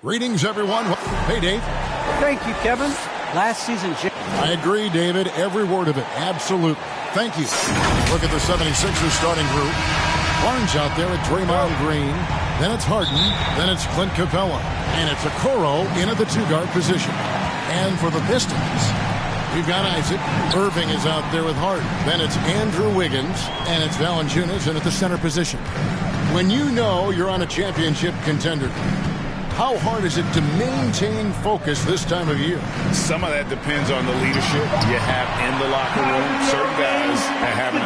Greetings, everyone. Hey, Dave. Thank you, Kevin. Last season, I agree, David. Every word of it. Absolutely. Thank you. Look at the 76ers starting group. Barnes out there at Draymond Green. Then it's Harden. Then it's Clint Capella. And it's Okoro in at the two-guard position. And for the Pistons, we've got Isaac. Irving is out there with Harden. Then it's Andrew Wiggins. And it's Valanciunas in at the center position. When you know you're on a championship contender, how hard is it to maintain focus this time of year? Some of that depends on the leadership you have in the locker room. Certain guys have an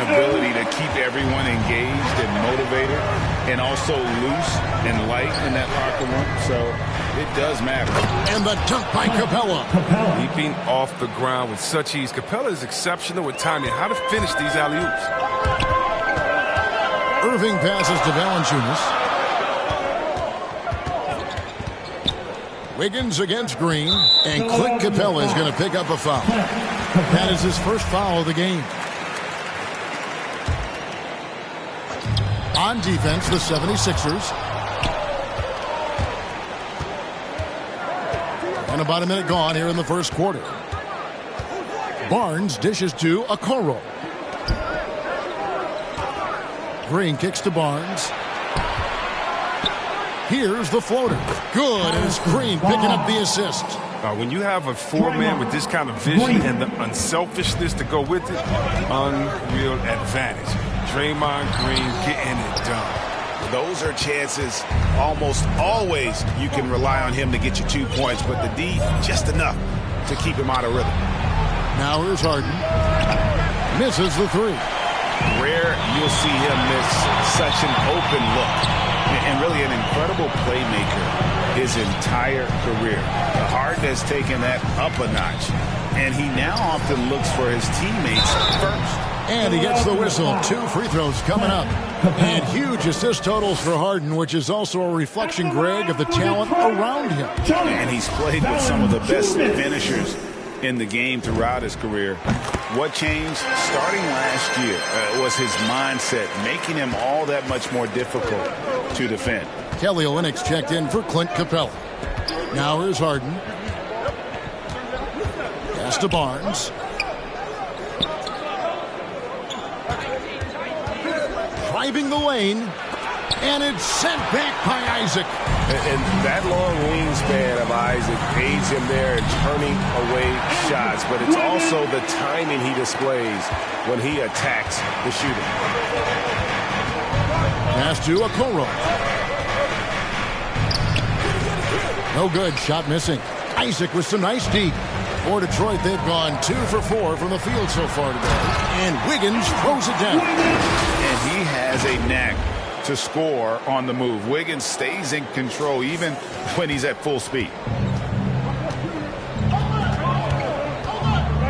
ability to keep everyone engaged and motivated and also loose and light in that locker room. So it does matter. And the dunk by Capella. Leaping off the ground with such ease. Capella is exceptional with timing. How to finish these alley-oops. Irving passes to Valanciunas. Wiggins against Green, and Clint Capella is going to pick up a foul. That is his first foul of the game. On defense, the 76ers. And about a minute gone here in the first quarter. Barnes dishes to Okoro. Green kicks to Barnes. Here's the floater. Good, and it's Green picking up the assist. When you have a four-man with this kind of vision and the unselfishness to go with it, unreal advantage. Draymond Green getting it done. Those are chances almost always you can rely on him to get you 2 points, but the D, just enough to keep him out of rhythm. Now here's Harden. Misses the three. Rare you'll see him miss such an open look. And really an incredible playmaker his entire career. Harden has taken that up a notch, and he now often looks for his teammates first. And he gets the whistle. 2 free throws coming up. And huge assist totals for Harden, which is also a reflection, Greg, of the talent around him. And he's played with some of the best finishers in the game throughout his career. What changed starting last year was his mindset, making him all that much more difficult to defend. Kelly Olynyk's checked in for Clint Capella. Now here's Harden. Pass to Barnes. Driving the lane. And it's sent back by Isaac. And that long wingspan of Isaac aids him there in turning away shots, but it's also the timing he displays when he attacks the shooter. Pass to Okoro. No good. Shot missing. Isaac with some nice deep. For Detroit, they've gone 2 for 4 from the field so far today. And Wiggins throws it down. And he has a knack to score on the move. Wiggins stays in control even when he's at full speed.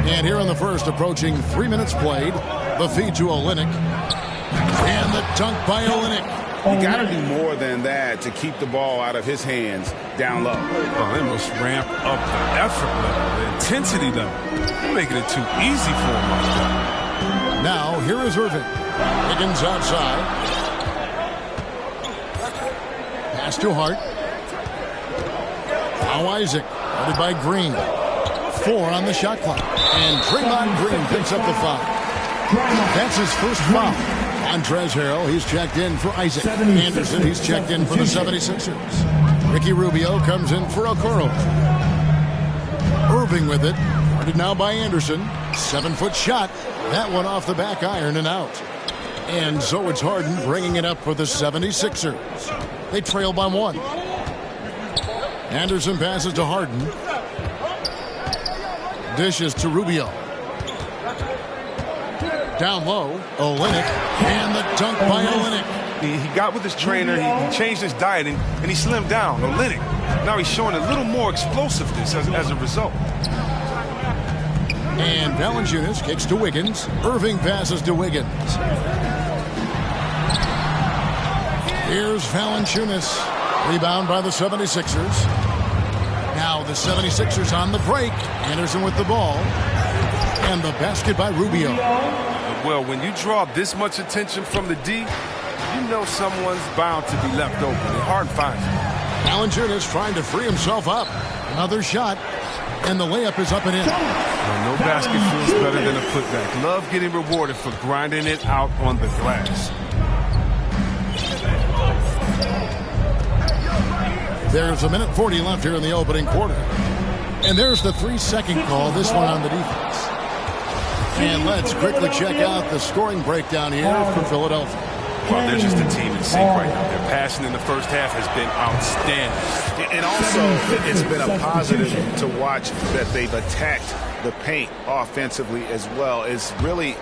And here in the first, approaching 3 minutes played, the feed to Olynyk. And the dunk by Olynyk. You got to do more than that to keep the ball out of his hands down low. Oh, they must ramp up the effort level, the intensity level. They're making it too easy for him like that. Now, here is Irving. Wiggins outside. Pass to Hart. Now Isaac, guarded by Green. 4 on the shot clock. And Draymond Green picks up the foul. That's his first foul. Montrezl Harrell, he's checked in for Isaac. Anderson, he's checked in for the 76ers. Ricky Rubio comes in for Okoro. Irving with it. Guarded now by Anderson. 7-foot shot. That one off the back iron and out. And so it's Harden bringing it up for the 76ers. They trail by 1. Anderson passes to Harden. Dishes to Rubio. Down low, Olynyk. And the dunk by Olynyk. He got with his trainer, he changed his diet, and he slimmed down. Olynyk. Now he's showing a little more explosiveness as a result. And Valanciunas kicks to Wiggins. Irving passes to Wiggins. Here's Valanciunas. Rebound by the 76ers. Now the 76ers on the break. Anderson with the ball. And the basket by Rubio. Well, when you draw this much attention from the D, you know someone's bound to be left open. And Hart finds it. Valanciunas trying to free himself up. Another shot, and the layup is up and in. Well, no basket feels better than a putback. Love getting rewarded for grinding it out on the glass. There's a minute 40 left here in the opening quarter. And there's the 3-second call, this one on the defense. And let's quickly check out the scoring breakdown here for Philadelphia. Well, they're just a team in sync right now. Their passing in the first half has been outstanding. And also, it's been a positive to watch that they've attacked the paint offensively as well. It's really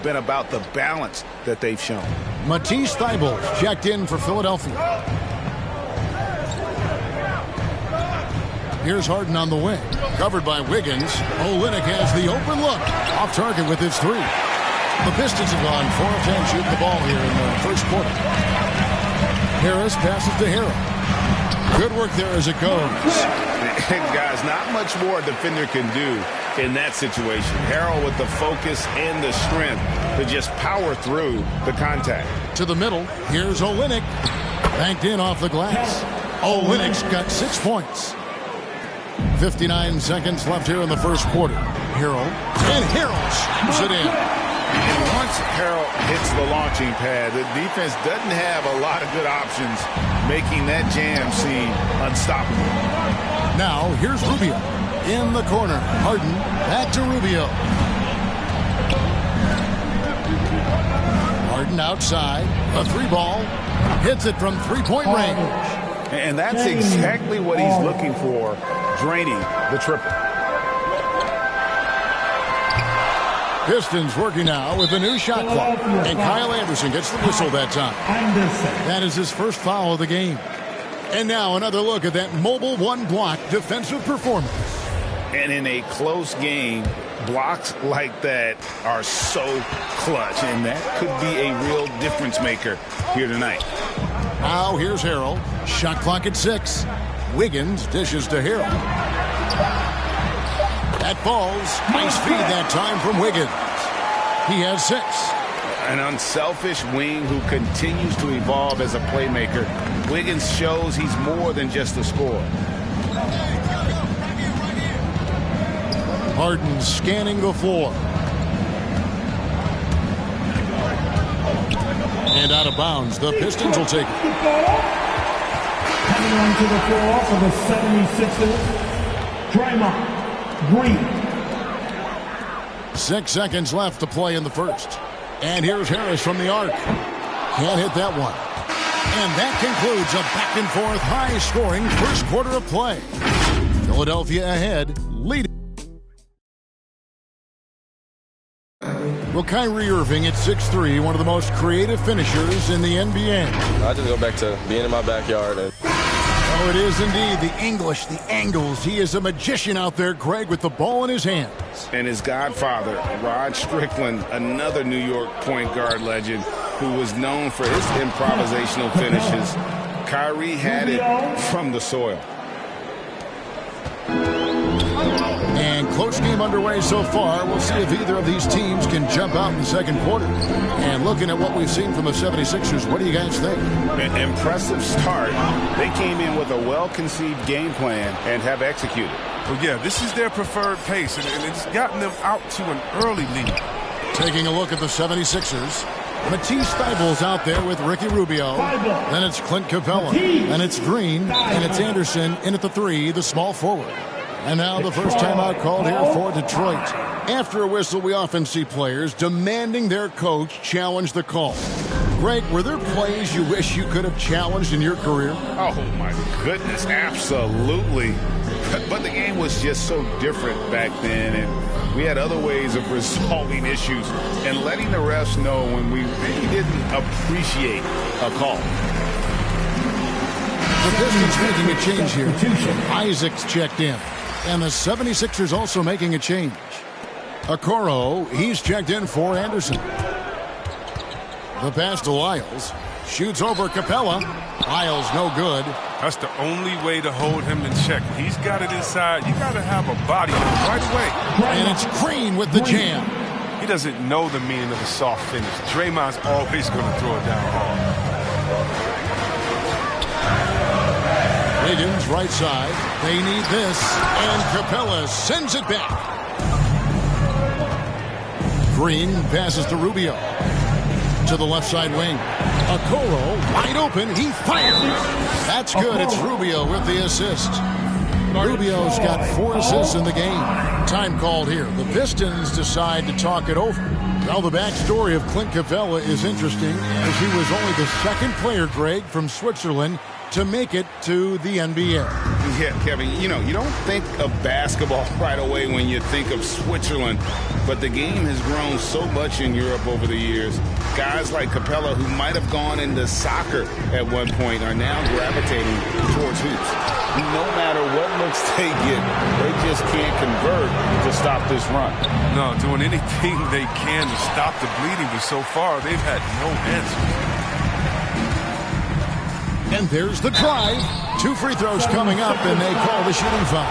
been about the balance that they've shown. Matisse Thybulle checked in for Philadelphia. Here's Harden on the wing. Covered by Wiggins. Olynyk has the open look. Off target with his three. The Pistons have gone 4 of 10 shooting the ball here in the first quarter. Harris passes to Harrell. Good work there as it goes. And guys, not much more a defender can do in that situation. Harrell with the focus and the strength to just power through the contact. To the middle. Here's Olynyk. Banked in off the glass. Olynyk's got 6 points. 59 seconds left here in the first quarter. Harrell. And Harrell shoots it in. And once Harrell hits the launching pad, the defense doesn't have a lot of good options, making that jam seem unstoppable. Now, here's Rubio. In the corner. Harden back to Rubio. Harden outside. A 3-ball. Hits it from 3-point range. And that's exactly what he's looking for, draining the triple. Pistons working now with the new shot clock. And Kyle Anderson gets the whistle that time. That is his first foul of the game. And now another look at that mobile one-block defensive performance. And in a close game, blocks like that are so clutch. And that could be a real difference maker here tonight. Now here's Harrell. Shot clock at 6. Wiggins dishes to Harrell. That falls. Nice feed that time from Wiggins. He has 6. An unselfish wing who continues to evolve as a playmaker. Wiggins shows he's more than just a scorer. Harden scanning the floor. And out of bounds. The Pistons will take it. Coming onto the floor for the 76ers, Draymond Green. 6 seconds left to play in the first. And here's Harris from the arc. Can't hit that one. And that concludes a back-and-forth, high-scoring first quarter of play. Philadelphia ahead, leading. Well, Kyrie Irving at 6'3", one of the most creative finishers in the NBA. I just go back to being in my backyard. Oh, it is indeed. The English, the angles. He is a magician out there, Greg, with the ball in his hands. And his godfather, Rod Strickland, another New York point guard legend who was known for his improvisational finishes. Kyrie had it from the soil. And close game underway so far. We'll see if either of these teams can jump out in the second quarter. And looking at what we've seen from the 76ers, what do you guys think? An impressive start. They came in with a well-conceived game plan and have executed. Well, yeah, this is their preferred pace, and it's gotten them out to an early lead. Taking a look at the 76ers. Matisse Thybulle's out there with Ricky Rubio. Then it's Clint Capella. Then it's Green. And it's Anderson in at the 3, the small forward. And now the first timeout called here for Detroit. After a whistle, we often see players demanding their coach challenge the call. Greg, were there plays you wish you could have challenged in your career? Oh, my goodness, absolutely. But the game was just so different back then, and we had other ways of resolving issues and letting the refs know when we really didn't appreciate a call. The Pistons making a change here. Isaac's checked in. And the 76ers also making a change. Okoro, he's checked in for Anderson. The pass to Lyles. Shoots over Capella. Lyles no good. That's the only way to hold him in check. He's got it inside. You got to have a body right away. And it's Green with the jam. He doesn't know the meaning of a soft finish. Draymond's always going to throw it down hard. Wiggins right side. They need this. And Capella sends it back. Green passes to Rubio. To the left side wing. Okoro wide open. He fires. That's good. It's Rubio with the assist. Rubio's got 4 assists in the game. Time called here. The Pistons decide to talk it over. Well, the backstory of Clint Capella is interesting, as he was only the second player, Greg, from Switzerland to make it to the NBA. Yeah, Kevin, you don't think of basketball right away when you think of Switzerland, but the game has grown so much in Europe over the years. Guys like Capella, who might have gone into soccer at one point, are now gravitating towards hoops. No matter what looks they get, they just can't convert to stop this run. No, doing anything they can to stop the bleeding, but so far they've had no answers. And there's the drive. 2 free throws coming up, and they call the shooting foul.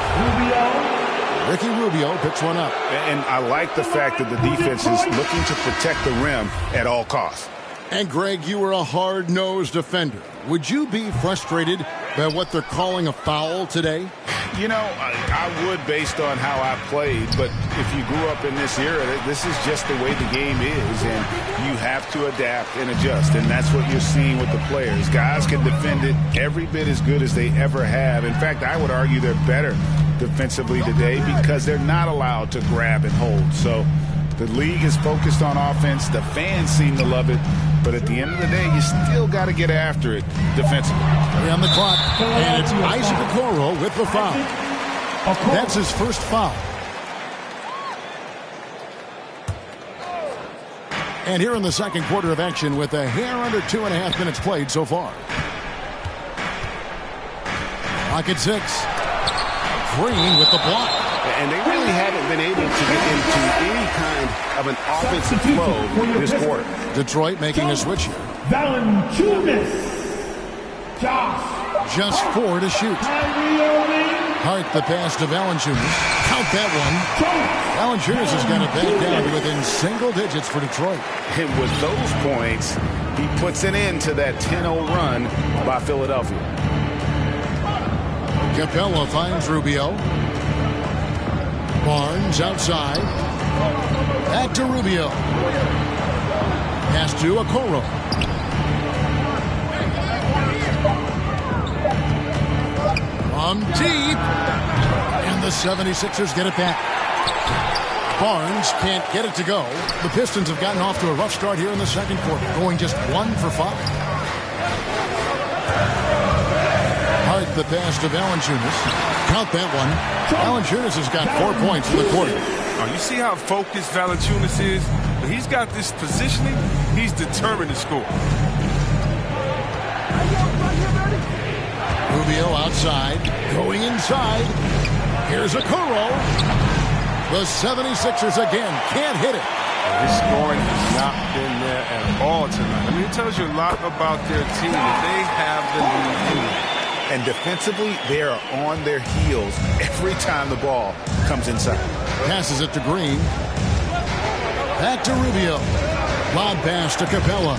Ricky Rubio picks one up. And I like the fact that the defense is looking to protect the rim at all costs. And, Greg, you were a hard-nosed defender. Would you be frustrated by what they're calling a foul today? I would based on how I played, but if you grew up in this era, this is just the way the game is, and you have to adapt and adjust, and that's what you're seeing with the players. Guys can defend it every bit as good as they ever have. In fact, I would argue they're better defensively today because they're not allowed to grab and hold. So the league is focused on offense. The fans seem to love it. But at the end of the day, you still got to get after it defensively. 3 on the clock. And it's Isaac Okoro with the foul. That's his first foul. And here in the second quarter of action with a hair under 2.5 minutes played so far. Clock at 6. Green with the block. And they really haven't been able to get into any kind of an offensive flow this quarter. Detroit making a switch here. Valanciunas. Josh. Just 4 to shoot. Hart the pass to Valanciunas. Count that one. Valanciunas has got it back down to within single digits for Detroit. And with those points, he puts an end to that 10-0 run by Philadelphia. Capella finds Rubio. Barnes outside. Back to Rubio. Pass to Okoro. From deep. And the 76ers get it back. Barnes can't get it to go. The Pistons have gotten off to a rough start here in the second quarter, going just 1 for 5. Hart the pass to Valanciunas. Count that one. Valanciunas has got 4 points for the quarter. You see how focused Valanciunas is? When he's got this positioning, he's determined to score. Rubio outside, going inside. Here's Okoro. The 76ers again can't hit it. His scoring has not been there at all tonight. I mean, it tells you a lot about their team that they have the lead. And defensively, they are on their heels every time the ball comes inside. Passes it to Green. Back to Rubio. Lob pass to Capella.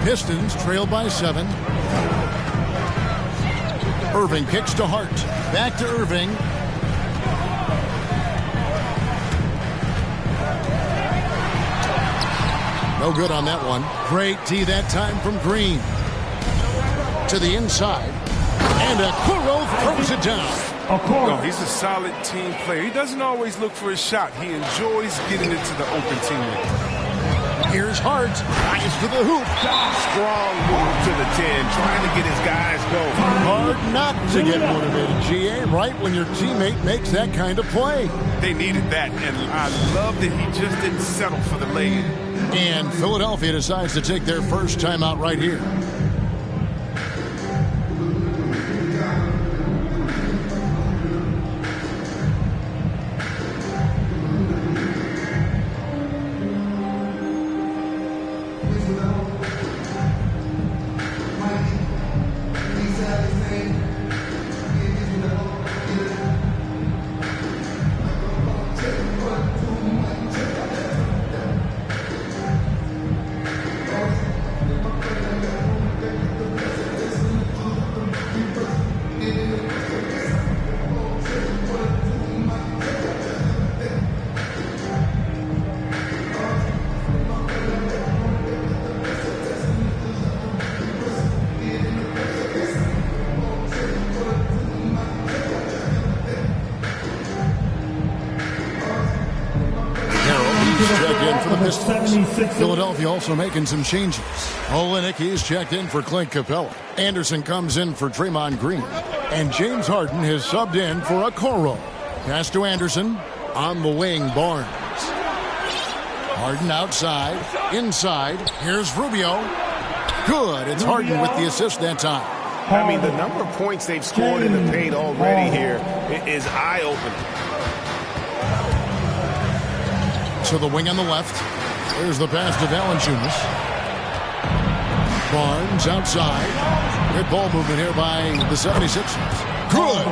Pistons trail by 7. Irving kicks to Hart. Back to Irving. No good on that one. Great D that time from Green. To the inside. And Okoro throws it down. No, he's a solid team player. He doesn't always look for a shot. He enjoys getting it to the open teammate. Here's Hart. Rise to the hoop. Strong move to the 10, trying to get his guys going. Hard not to get motivated, GA, right when your teammate makes that kind of play. They needed that, and I love that he just didn't settle for the lay-in. And Philadelphia decides to take their first timeout right here. checked in for the Pistons. 76ers. Philadelphia also making some changes. Olynyk, he's checked in for Clint Capella. Anderson comes in for Draymond Green. And James Harden has subbed in for Okoro. Pass to Anderson. On the wing, Barnes. Harden outside. Inside. Here's Rubio. Good. It's Harden with the assist that time. I mean, the number of points they've scored in the paint already here is eye-opening. To the wing on the left. There's the pass to Valanciunas. Barnes outside. Good ball movement here by the 76ers. Good.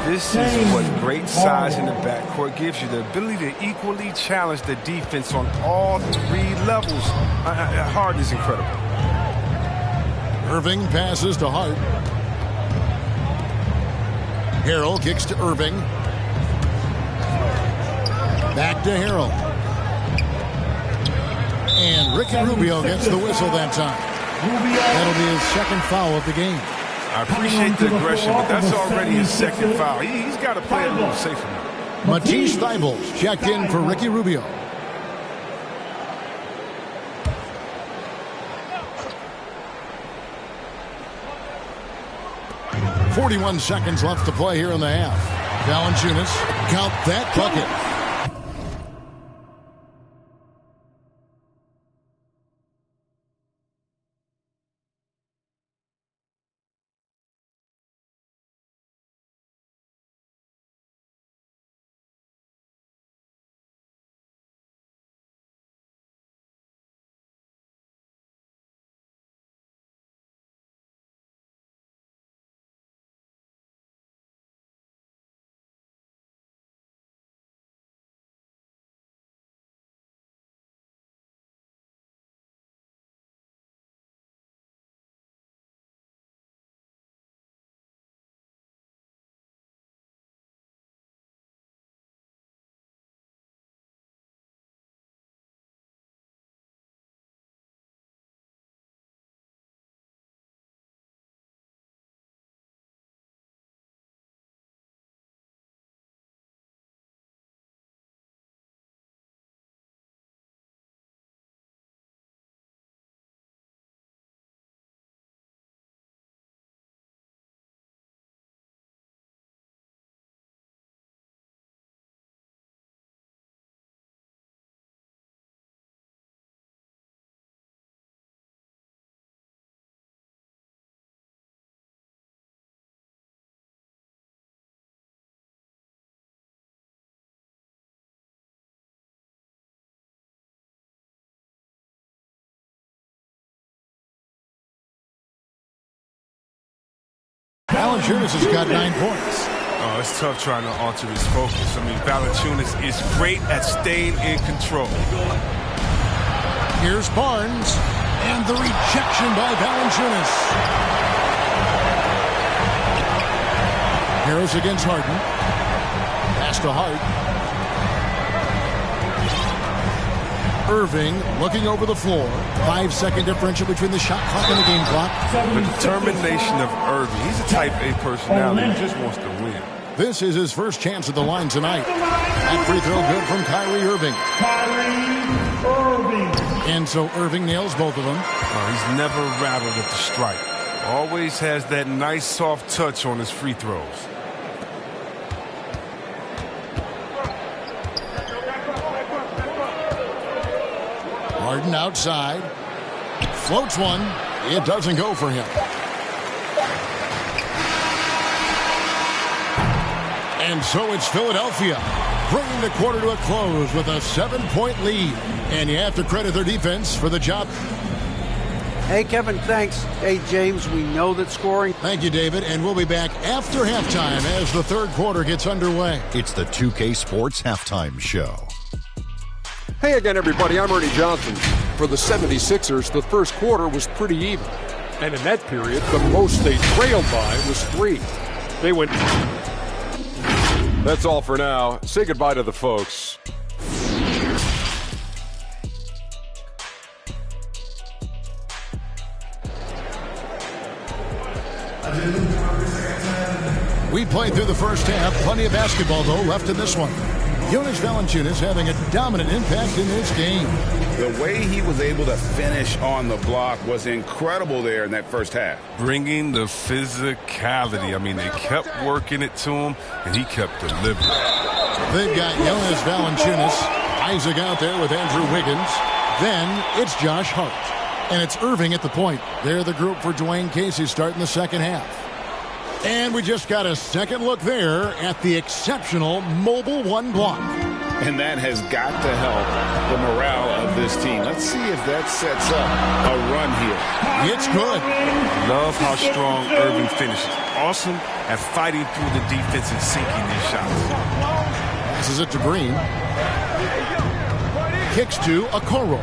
This is what great size in the backcourt gives you, the ability to equally challenge the defense on all three levels. Harden is incredible. Irving passes to Hart. Harrell kicks to Irving. Back to Harrell. And Ricky Rubio gets the whistle that time. That'll be his second foul of the game. I appreciate the aggression, but that's already his second foul. He's got to play a little safer now. Matisse Thybulle checked in for Ricky Rubio. .41 seconds left to play here in the half. Valanciunas, count that bucket. Valanciunas has got 9 points. Oh, it's tough trying to alter his focus. I mean, Valanciunas is great at staying in control. Here's Barnes, and the rejection by Valanciunas. Harris against Harden. Pass to Hart. Irving looking over the floor. 5-second differential between the shot clock and the game clock. The determination of Irving. He's a type A personality. He just wants to win. This is his first chance at the line tonight. That free throw good from Kyrie Irving. And so Irving nails both of them. He's never rattled at the strike. Always has that nice soft touch on his free throws. Harden outside. Floats one. It doesn't go for him. And so it's Philadelphia bringing the quarter to a close with a 7-point lead. And you have to credit their defense for the job. Hey, Kevin, thanks. Hey, James, we know that scoring. Thank you, David. And we'll be back after halftime as the third quarter gets underway. It's the 2K Sports Halftime Show. Hey again, everybody. I'm Ernie Johnson. For the 76ers, the first quarter was pretty even. And in that period, the most they trailed by was 3. They went... That's all for now. Say goodbye to the folks. We played through the first half. Plenty of basketball, though, left in this one. Jonas Valanciunas having a dominant impact in this game. The way he was able to finish on the block was incredible there in that first half. Bringing the physicality. I mean, they kept working it to him, and he kept delivering. They've got Jonas Valanciunas, Isaac out there with Andrew Wiggins. Then it's Josh Hart. And it's Irving at the point. They're the group for Dwayne Casey starting the second half. And we just got a second look there at the exceptional Mobile One block. And that has got to help the morale of this team. Let's see if that sets up a run here. It's good. Love how strong Irving finishes. Awesome at fighting through the defense and sinking these shots. Passes it to Green. Kicks to Okoro.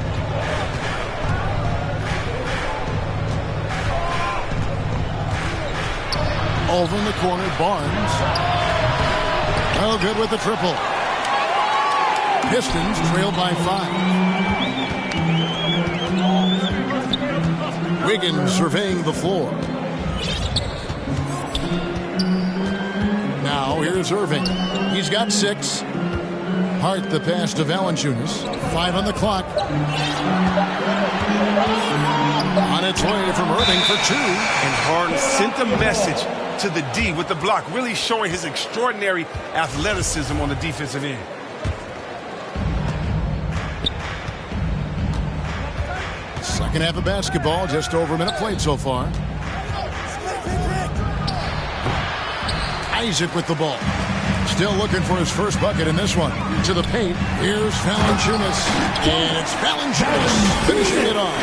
Over in the corner, Barnes. Oh, good with the triple. Pistons trail by 5. Wiggins surveying the floor. Now here's Irving. He's got 6. Hart the pass to Valanciunas. 5 on the clock. On its way from Irving for 2. And Harden sent a message to the D with the block, really showing his extraordinary athleticism on the defensive end. Second half of basketball, just over a minute played so far. Isaac with the ball. Still looking for his first bucket in this one. To the paint. Here's Valanciunas. And it's Valanciunas finishing it off.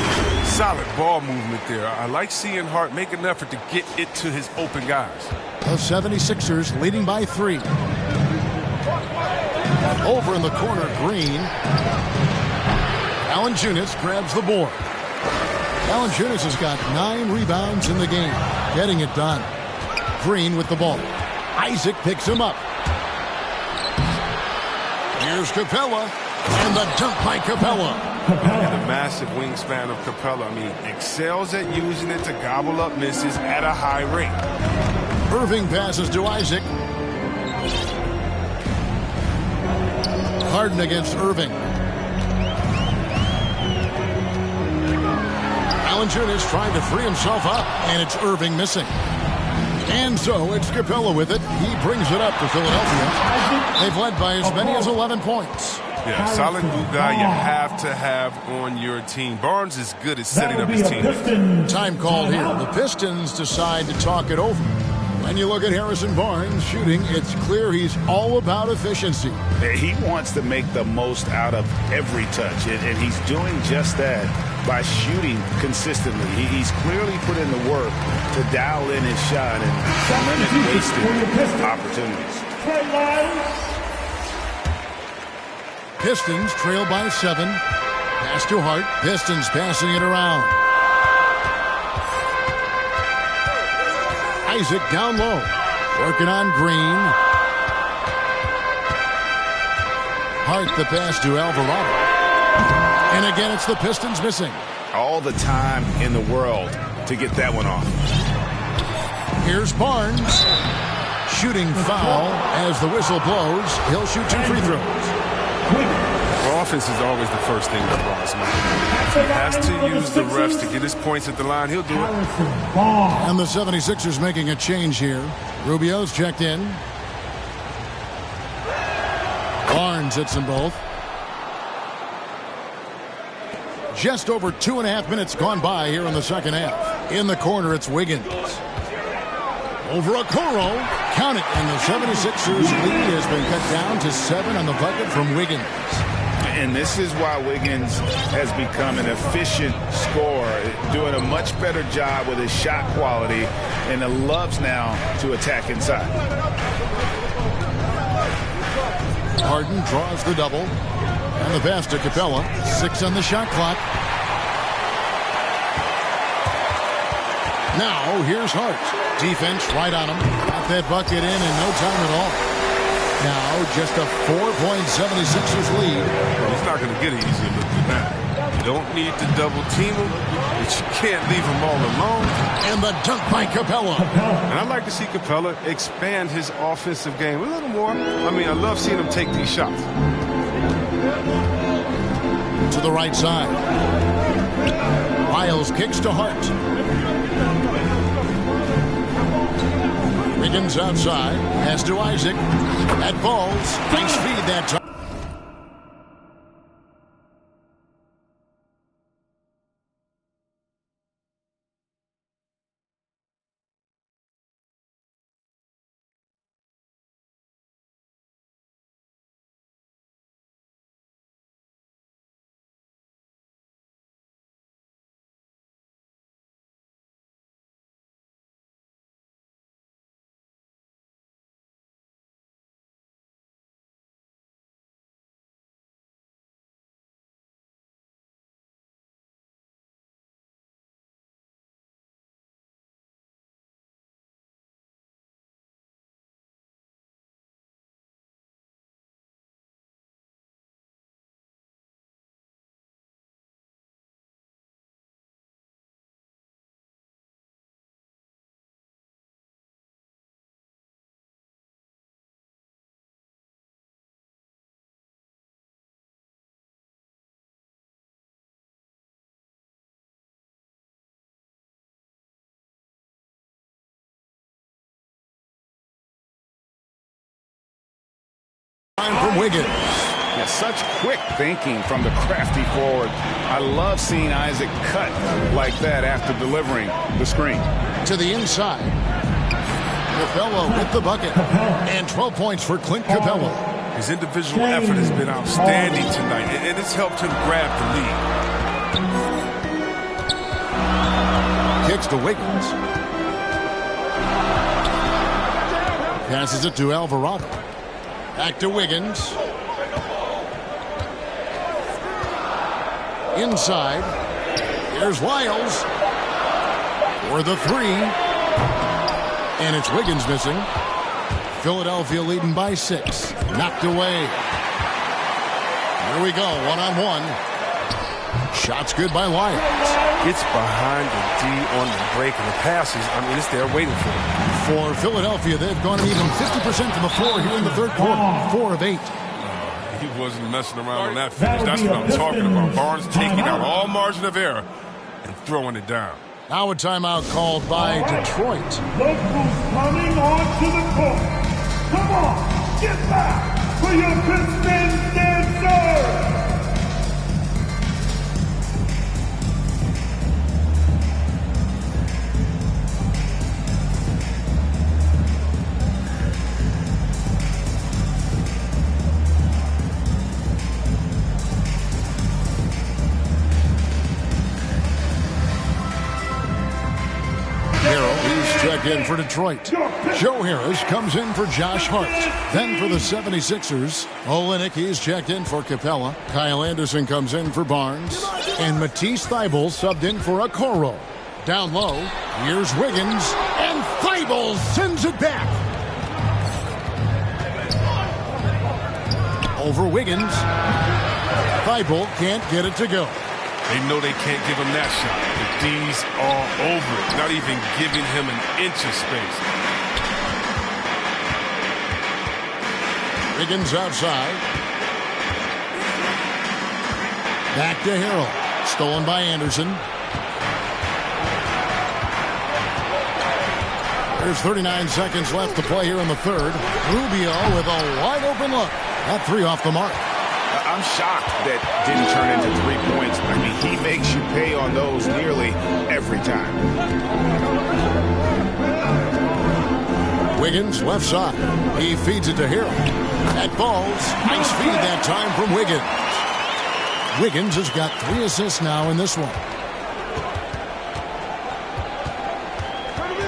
Solid ball movement there. I like seeing Hart make an effort to get it to his open guys. The 76ers leading by 3. Over in the corner, Green. Valanciunas grabs the board. Valanciunas has got 9 rebounds in the game. Getting it done. Green with the ball. Isaac picks him up. Here's Capella. And the dunk by Capella. And the massive wingspan of Capella. I mean, excels at using it to gobble up misses at a high rate. Irving passes to Isaac. Harden against Irving. Valanciunas trying to free himself up, and it's Irving missing. And so it's Capella with it. He brings it up for Philadelphia. They've led by as many as 11 points. Yeah, solid glue guy you have to have on your team. Barnes is good at setting up his team. Time called here. The Pistons decide to talk it over. When you look at Harrison Barnes shooting, it's clear he's all about efficiency. He wants to make the most out of every touch, and he's doing just that by shooting consistently. He's clearly put in the work to dial in his shot and limit wasted opportunities. Pistons trail by 7. Pass to Hart. Pistons passing it around. Isaac down low. Working on Green. Hart the pass to Alvarado. And again, it's the Pistons missing. All the time in the world to get that one off. Here's Barnes. Shooting foul as the whistle blows. He'll shoot 2 free throws. Well, offense is always the first thing that Barnes makes. If he has to use the refs to get his points at the line, he'll do it. And the 76ers making a change here. Rubio's checked in. Barnes hits them both. Just over 2.5 minutes gone by here in the second half. In the corner, it's Wiggins. Over Okoro. Count it. And the 76ers lead has been cut down to 7 on the bucket from Wiggins. And this is why Wiggins has become an efficient scorer, doing a much better job with his shot quality, and loves now to attack inside. Harden draws the double. And the pass to Capella. 6 on the shot clock. Now, here's Hart. Defense right on him. Got that bucket in no time at all. Now, just a 4-point 76ers lead. Well, he's not going to get an easy look than that. You don't need to double team him, but you can't leave him all alone. And the dunk by Capella. And I'd like to see Capella expand his offensive game a little more. I mean, I love seeing him take these shots. To the right side. Miles kicks to Hart. Wiggins outside. Pass to Isaac. That falls. Nice feed that time. From Wiggins. Yeah, such quick thinking from the crafty forward. I love seeing Isaac cut like that after delivering the screen. To the inside. Capella with the bucket. And 12 points for Clint Capella. His individual effort has been outstanding tonight, and it's helped him grab the lead. Kicks to Wiggins. Passes it to Alvarado. Back to Wiggins. Inside. Here's Wiles. For the three. And it's Wiggins missing. Philadelphia leading by 6. Knocked away. Here we go. One-on-one. Shots good by Wiles. Gets behind the D on the break, and the passes, I mean, it's there waiting for him. For Philadelphia, they've gone even 50% from the floor here in the third quarter. 4 of 8. He wasn't messing around on that finish. That's what I'm talking about. Barnes taking out all margin of error and throwing it down. Now a timeout called by Detroit. Look who's coming onto the court. Come on, get back for your consent dancer. In for Detroit. Joe Harris comes in for Josh Hart. Then for the 76ers, Olenek, he's checked in for Capella. Kyle Anderson comes in for Barnes. And Matisse Thybulle subbed in for Okoro. Down low, here's Wiggins. And Thybulle sends it back. Over Wiggins. Thybulle can't get it to go. They know they can't give him that shot. The D's all over it, not even giving him an inch of space. Wiggins outside. Back to Harrell. Stolen by Anderson. There's 39 seconds left to play here in the third. Rubio with a wide open look. That three off the mark. I'm shocked that didn't turn into 3 points. I mean, he makes you pay on those nearly every time. Wiggins left side. He feeds it to Harrell. That falls. Nice feed that time from Wiggins. Wiggins has got 3 assists now in this one.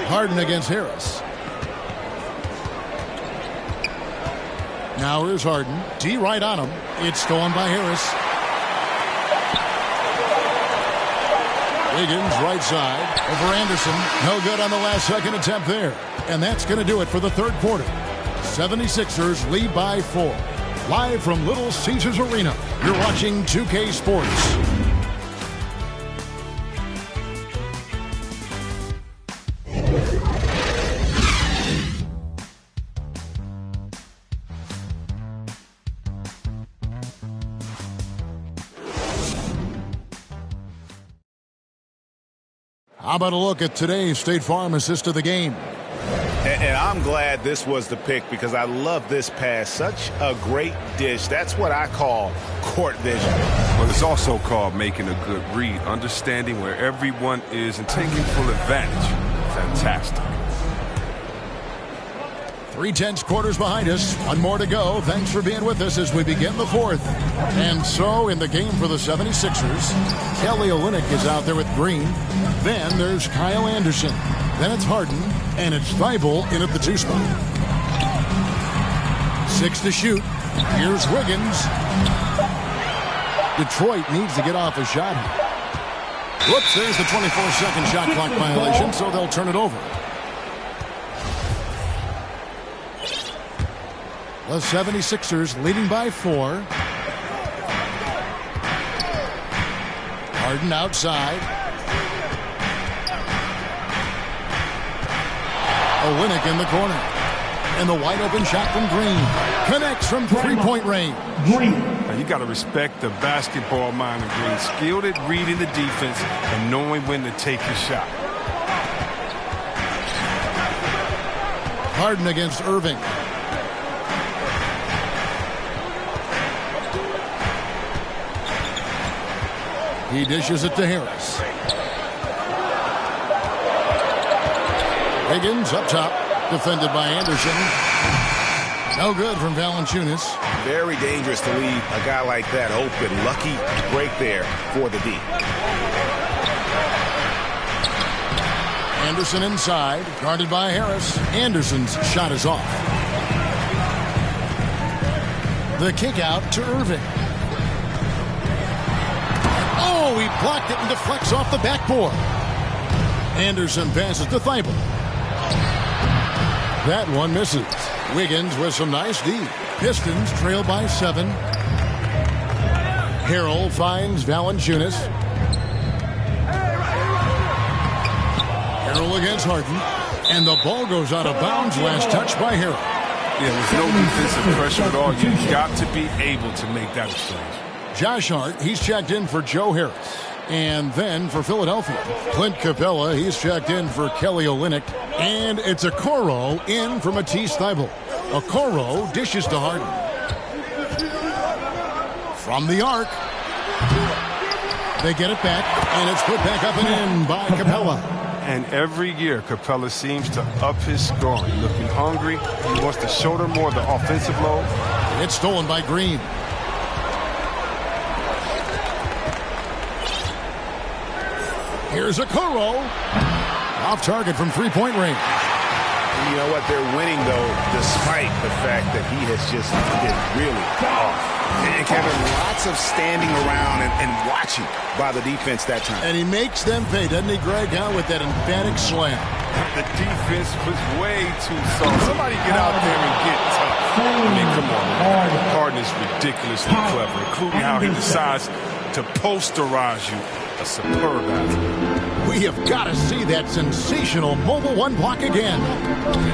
Harden against Harris. Now here's Harden. D right on him. It's stolen by Harris. Wiggins right side. Over Anderson. No good on the last second attempt there. And that's going to do it for the third quarter. 76ers lead by 4. Live from Little Caesars Arena, you're watching 2K Sports. How about a look at today's State Farm assist of the game? And I'm glad this was the pick because I love this pass. Such a great dish. That's what I call court vision. Well, it's also called making a good read, understanding where everyone is and taking full advantage. Fantastic. 3/10 quarters behind us. One more to go. Thanks for being with us as we begin the fourth. And so in the game for the 76ers, Kelly Olynyk is out there with Green. Then there's Kyle Anderson. Then it's Harden. And it's Thibault in at the 2 spot. 6 to shoot. Here's Wiggins. Detroit needs to get off a shot here. Whoops, there's the 24-second shot clock violation, so they'll turn it over. The 76ers leading by 4. Harden outside. Olynyk in the corner. And the wide open shot from Green. Connects from 3-point range. Now you got to respect the basketball mind of Green. Skilled at reading the defense and knowing when to take his shot. Harden against Irving. He dishes it to Harris. Wiggins up top, defended by Anderson. No good from Valanciunas. Very dangerous to leave a guy like that open. Lucky break there for the D. Anderson inside, guarded by Harris. Anderson's shot is off. The kick out to Irving. Oh, he blocked it and deflects off the backboard. Anderson passes to Thibault. That one misses. Wiggins with some nice D. Pistons trail by 7. Harrell finds Valanciunas. Harrell against Harden. And the ball goes out of bounds. Last touch by Harrell. Yeah, there's no defensive pressure at all. You've got to be able to make that exchange. Josh Hart, he's checked in for Joe Harris. And then for Philadelphia, Clint Capella, he's checked in for Kelly Olynyk. And it's Okoro in for Matisse Thybulle. Okoro dishes to Harden. From the arc. They get it back, and it's put back up and in by Capella. And every year, Capella seems to up his scoring. Looking hungry. He wants to shoulder more of the offensive load. It's stolen by Green. Here's Okoro. Off target from 3-point range. You know what? They're winning, though, despite the fact that he has just been really off. And Kevin, lots of standing around and watching by the defense that time. And he makes them pay, doesn't he, Greg? Out with that emphatic slam. The defense was way too soft. Somebody get out there and get tough. I mean, come on, man. Harden is ridiculously clever, including how he decides to posterize you. A superb athlete. We have got to see that sensational mobile 1 block again.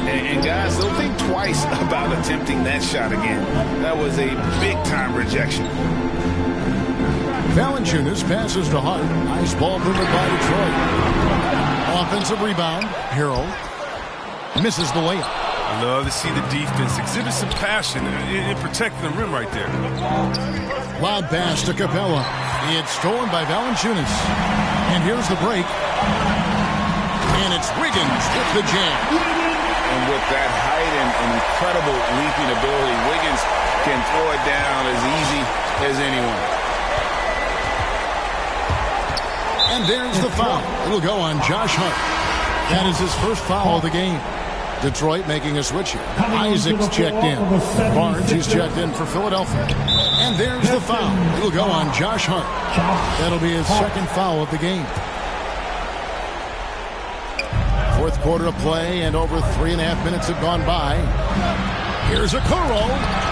And guys, don't think twice about attempting that shot again. That was a big-time rejection. Valanciunas passes to Hart. Nice ball movement by Detroit. Offensive rebound. Harrell misses the layup. I love to see the defense exhibit some passion in protecting the rim right there. Loud pass to Capella. It's stolen by Valanciunas. And here's the break. And it's Wiggins with the jam. And with that height and incredible leaping ability, Wiggins can throw it down as easy as anyone. And there's the foul. It'll go on Josh Hart. That is his first foul of the game. Detroit making a switch here. Isaac's checked in. Barnes is checked in for Philadelphia. And there's the foul. It'll go on Josh Hart. That'll be his second foul of the game. Fourth quarter of play, and over 3.5 minutes have gone by. Here's Okoro.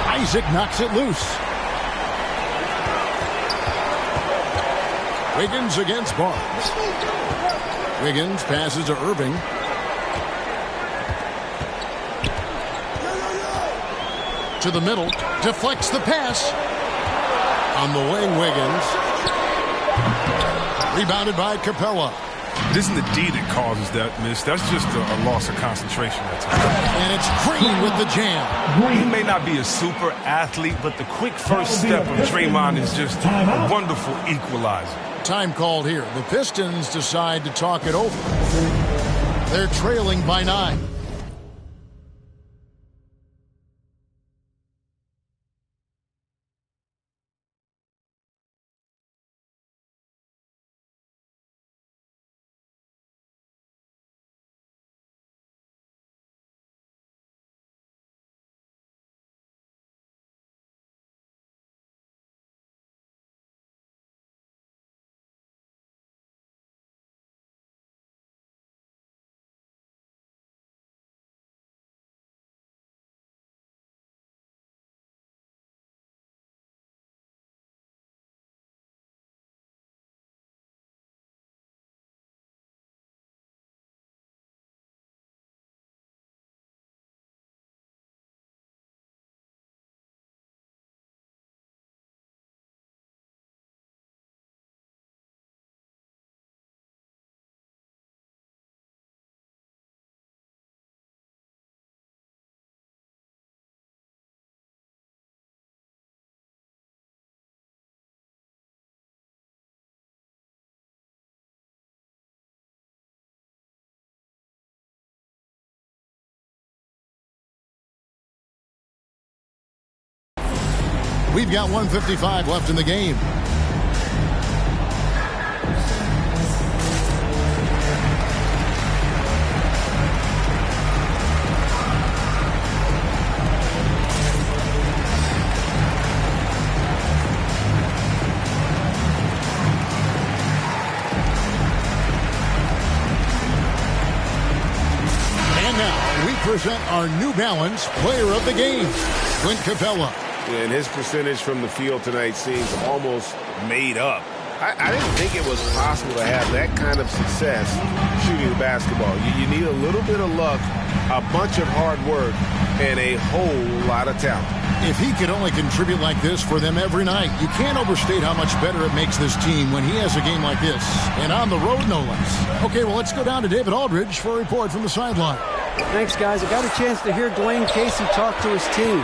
Isaac knocks it loose. Wiggins against Barnes. Wiggins passes to Irving. To the middle, deflects the pass. On the wing, Wiggins. Rebounded by Capella. It isn't the D that causes that miss. That's just a loss of concentration at times. And it's Green with the jam. He may not be a super athlete, but the quick first step of Draymond is just a wonderful equalizer. Time called here. The Pistons decide to talk it over. They're trailing by 9. We've got 1:55 left in the game. And now we present our New Balance Player of the Game, Clint Capella. And his percentage from the field tonight seems almost made up. I didn't think it was possible to have that kind of success shooting the basketball. You need a little bit of luck, a bunch of hard work, and a whole lot of talent. If he could only contribute like this for them every night, you can't overstate how much better it makes this team when he has a game like this. And on the road, no less. Okay, well, let's go down to David Aldridge for a report from the sideline. Thanks, guys. I got a chance to hear Dwayne Casey talk to his team.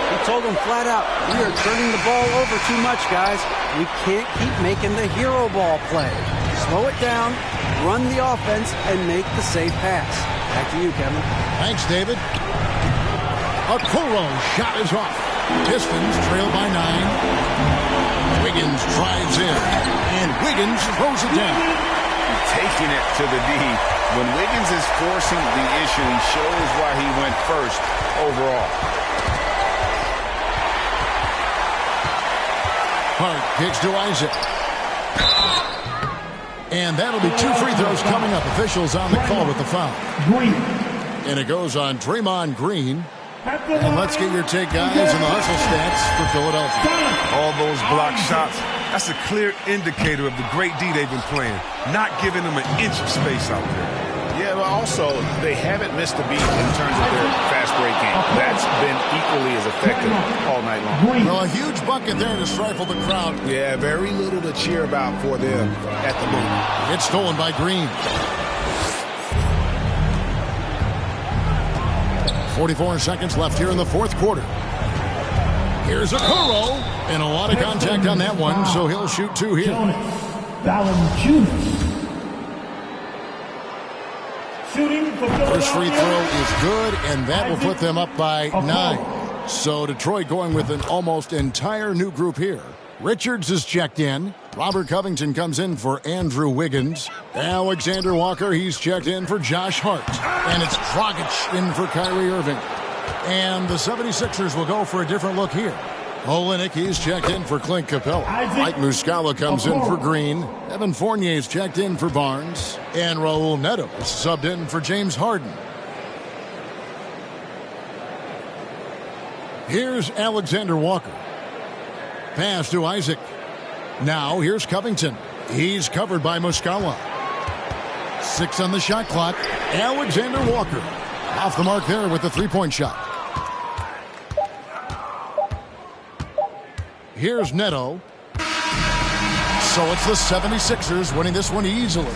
He told them flat out, we are turning the ball over too much, guys. We can't keep making the hero ball play. Slow it down, run the offense, and make the safe pass. Back to you, Kevin. Thanks, David. Okoro's shot is off. Pistons trail by 9. Wiggins drives in, and Wiggins throws it down. Taking it to the D. When Wiggins is forcing the issue, he shows why he went first overall. Hart kicks to Isaac. And that'll be 2 free throws coming up. Officials on the call with the foul. And it goes on Draymond Green. And let's get your take, guys, on the hustle stats for Philadelphia. All those block shots, that's a clear indicator of the great D they've been playing, not giving them an inch of space out there. Yeah, but also, they haven't missed a beat in terms of their fast break game. That's been equally as effective all night long. Well, a huge bucket there to stifle the crowd. Yeah, very little to cheer about for them at the moment. It's stolen by Green. 44 seconds left here in the fourth quarter. Here's Okoro, and a lot of contact on that one, so he'll shoot 2 here. First free throw is good, and that will put them up by 9. So Detroit going with an almost entire new group here. Richards is checked in. Robert Covington comes in for Andrew Wiggins. Alexander Walker, he's checked in for Josh Hart. And it's Dragic in for Kyrie Irving. And the 76ers will go for a different look here. Olenek, he's checked in for Clint Capella. Mike Muscala comes in for Green. Evan Fournier's checked in for Barnes. And Raul Neto is subbed in for James Harden. Here's Alexander Walker. Pass to Isaac. Now here's Covington. He's covered by Muscala. 6 on the shot clock. Alexander Walker off the mark there with the three-point shot. Here's Neto. So it's the 76ers winning this one easily.